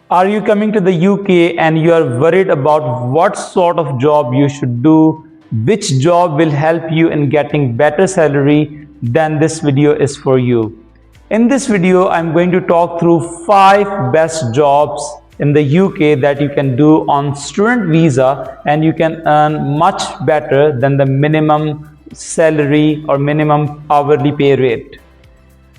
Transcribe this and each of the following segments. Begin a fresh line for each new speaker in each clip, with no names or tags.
Are you coming to the UK and you are worried about what sort of job you should do, which job will help you in getting better salary? Then this video is for you. In this video, I'm going to talk through 5 best jobs in the UK that you can do on student visa and you can earn much better than the minimum salary or minimum hourly pay rate.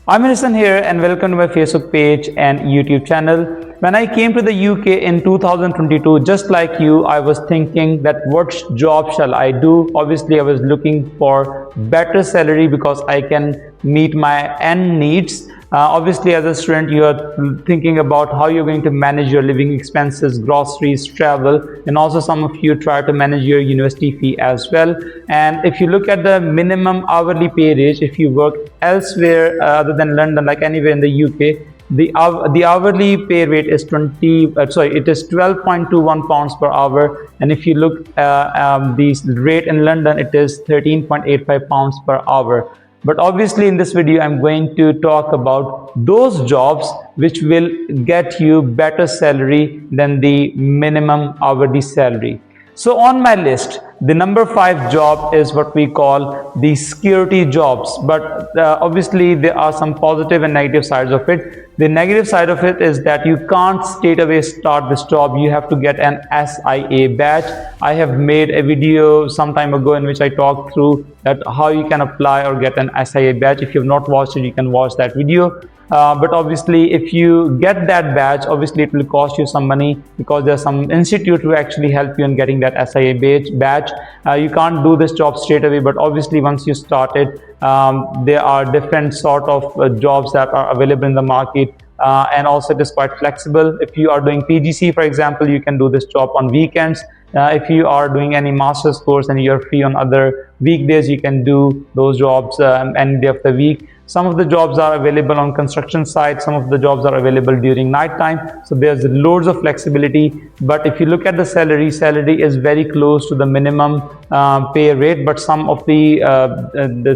I'm Harrison here and welcome to my Facebook page and YouTube channel. When I came to the UK in 2022, just like you, I was thinking that what job shall I do? Obviously, I was looking for better salary because I can meet my end needs. Obviously, as a student, you are thinking about how you're going to manage your living expenses, groceries, travel, and also some of you try to manage your university fee as well. And if you look at the minimum hourly pay rate, if you work elsewhere other than London, like anywhere in the UK, the hourly pay rate is 12.21 pounds per hour, and if you look the rate in London, it is 13.85 pounds per hour. But obviously in this video I'm going to talk about those jobs which will get you better salary than the minimum hourly salary. So on my list, the number 5 job is what we call the security jobs. But obviously there are some positive and negative sides of it. The negative side of it is that you can't straight away start this job. You have to get an SIA badge. I have made a video some time ago in which I talked through that how you can apply or get an SIA badge. If you have not watched it, you can watch that video. But obviously if you get that badge, obviously it will cost you some money because there's some institute who actually help you in getting that SIA badge. You can't do this job straight away, but obviously once you start it, there are different sort of jobs that are available in the market. And also it is quite flexible. If you are doing PGCE, for example, you can do this job on weekends. If you are doing any master's course and you're free on other weekdays, you can do those jobs any day of the week. Some of the jobs are available on construction sites, some of the jobs are available during night time, so there's loads of flexibility. But if you look at the salary is very close to the minimum pay rate, but some of the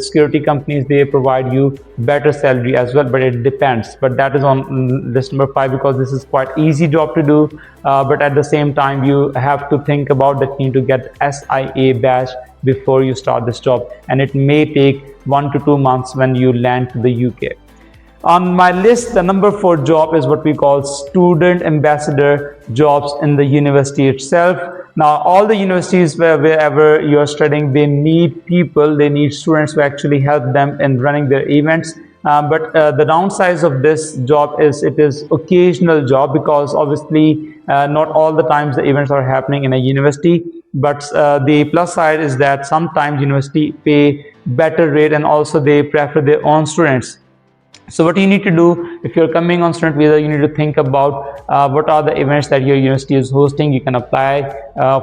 security companies, they provide you better salary as well, but it depends. But that is on list number 5 because this is quite easy job to do, but at the same time you have to think about that you need to get SIA badge before you start this job, and it may take 1 to 2 months when you land to the UK. On my list, the number 4 job is what we call student ambassador jobs in the university itself. Now, all the universities wherever you are studying, they need people, they need students who actually help them in running their events. But the downside of this job is it is occasional job because obviously not all the times the events are happening in a university. But the plus side is that sometimes university pay better rate and also they prefer their own students. So what you need to do if you're coming on student visa, you need to think about what are the events that your university is hosting. You can apply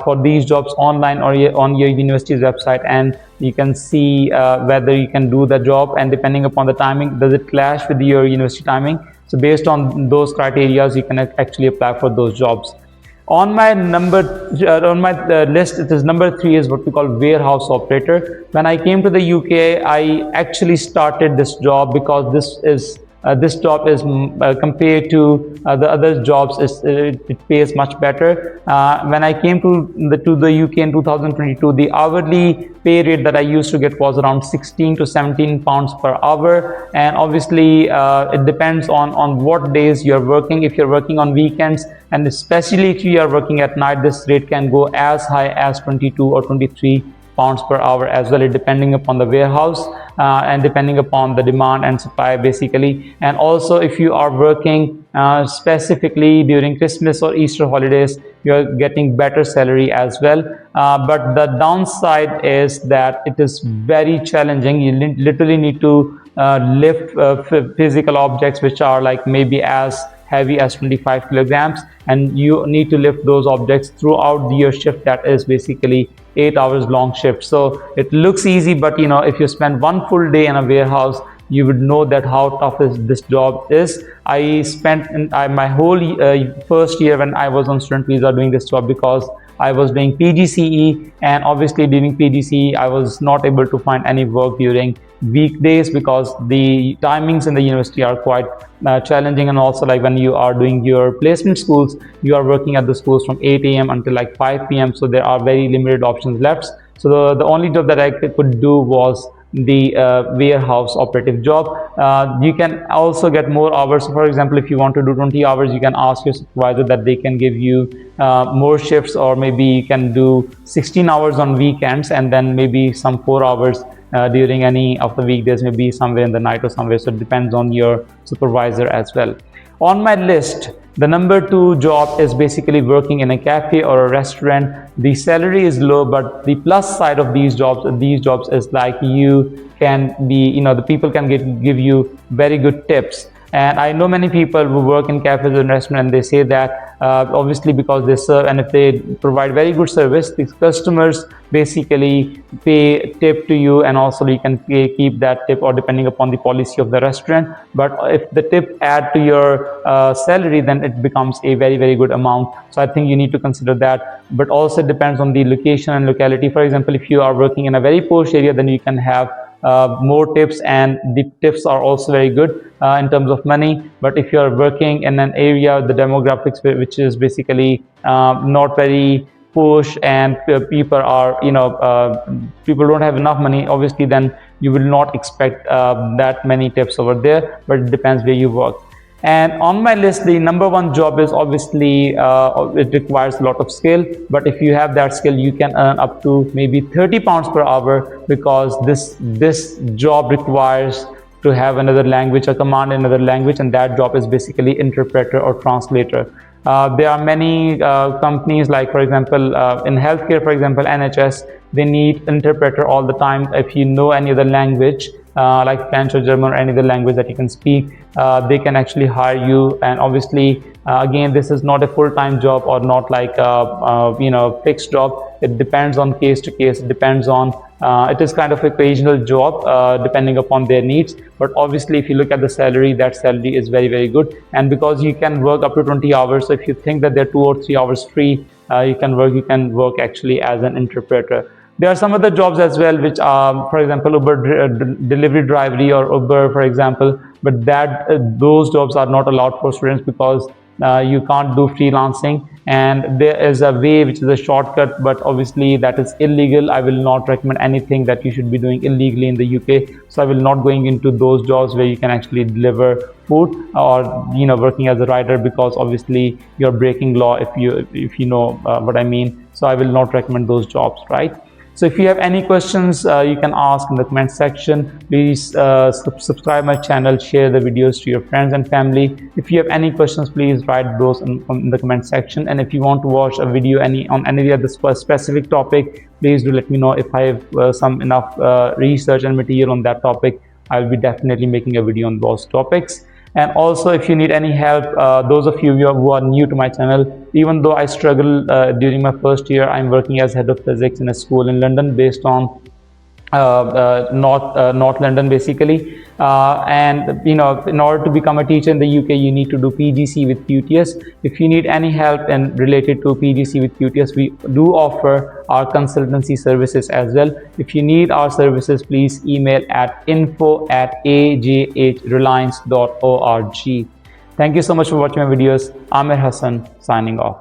for these jobs online or on your university's website, and you can see whether you can do the job, and depending upon the timing, does it clash with your university timing. So based on those criteria, you can actually apply for those jobs. On my list, it is number 3 is what we call warehouse operator. When I came to the UK, I actually started this job because this job is compared to the other jobs, it pays much better. When I came to the UK in 2022, the hourly pay rate that I used to get was around 16 to 17 pounds per hour, and obviously it depends on what days you're working. If you're working on weekends, and especially if you are working at night, this rate can go as high as 22 or 23 pounds per hour as well, depending upon the warehouse and depending upon the demand and supply basically. And also if you are working specifically during Christmas or Easter holidays, you are getting better salary as well. But the downside is that it is very challenging. You literally need to lift physical objects which are like maybe as heavy as 25 kilograms, and you need to lift those objects throughout your shift. That is basically 8 hours long shift. So it looks easy, but you know, if you spend one full day in a warehouse, you would know that how tough this job is. I spent my whole first year when I was on student visa doing this job because I was doing PGCE, and obviously during PGCE I was not able to find any work during weekdays because the timings in the university are quite challenging. And also, like when you are doing your placement schools, you are working at the schools from 8 a.m. until like 5 p.m. So there are very limited options left. So the only job that I could do was the warehouse operative job. You can also get more hours. For example, if you want to do 20 hours, you can ask your supervisor that they can give you more shifts, or maybe you can do 16 hours on weekends and then maybe some 4 hours during any of the weekdays, maybe somewhere in the night or somewhere. So it depends on your supervisor as well. On my list, the number 2 job is basically working in a cafe or a restaurant. The salary is low, but the plus side of these jobs is like you can be, the people can give you very good tips. And I know many people who work in cafes and restaurants, and they say that obviously because they serve, and if they provide very good service, these customers basically pay tip to you, and also you can keep that tip, or depending upon the policy of the restaurant. But if the tip add to your salary, then it becomes a very, very good amount. So I think you need to consider that. But also it depends on the location and locality. For example, if you are working in a very posh area, then you can have more tips, and the tips are also very good in terms of money. But if you are working in an area, the demographics which is basically not very push, and people are people don't have enough money, obviously then you will not expect that many tips over there. But it depends where you work. And on my list, the number 1 job is obviously it requires a lot of skill, but if you have that skill, you can earn up to maybe 30 pounds per hour, because this job requires to have another language, a command in another language, and that job is basically interpreter or translator. There are many companies, like for example in healthcare, for example NHS, they need interpreter all the time. If you know any other language like French or German or any other language that you can speak, they can actually hire you. And obviously again, this is not a full-time job, or not like a fixed job. It depends on case to case. It depends on it is kind of an occasional job depending upon their needs. But obviously if you look at the salary, that salary is very, very good. And because you can work up to 20 hours, so if you think that there are 2 or 3 hours free, you can work actually as an interpreter. There are some other jobs as well, which are, for example, Uber delivery driver, or Uber, for example. But those jobs are not allowed for students, because you can't do freelancing. And there is a way which is a shortcut, but obviously that is illegal. I will not recommend anything that you should be doing illegally in the UK. So I will not going into those jobs where you can actually deliver food, or working as a rider, because obviously you're breaking law if you know what I mean. So I will not recommend those jobs, right? So if you have any questions, you can ask in the comment section. Please subscribe my channel, share the videos to your friends and family. If you have any questions, please write those in the comment section. And if you want to watch a video on any other specific topic, please do let me know. If I have some enough research and material on that topic, I'll be definitely making a video on those topics. And also, if you need any help, those of you who are new to my channel, even though I struggled during my first year, I'm working as head of physics in a school in London, based on North London basically. And in order to become a teacher in the UK, you need to do PGCE with QTS. If you need any help and related to PGCE with QTS, we do offer our consultancy services as well. If you need our services, please email at info@ajhreliance.org. Thank you so much for watching my videos. Amir Hassan signing off.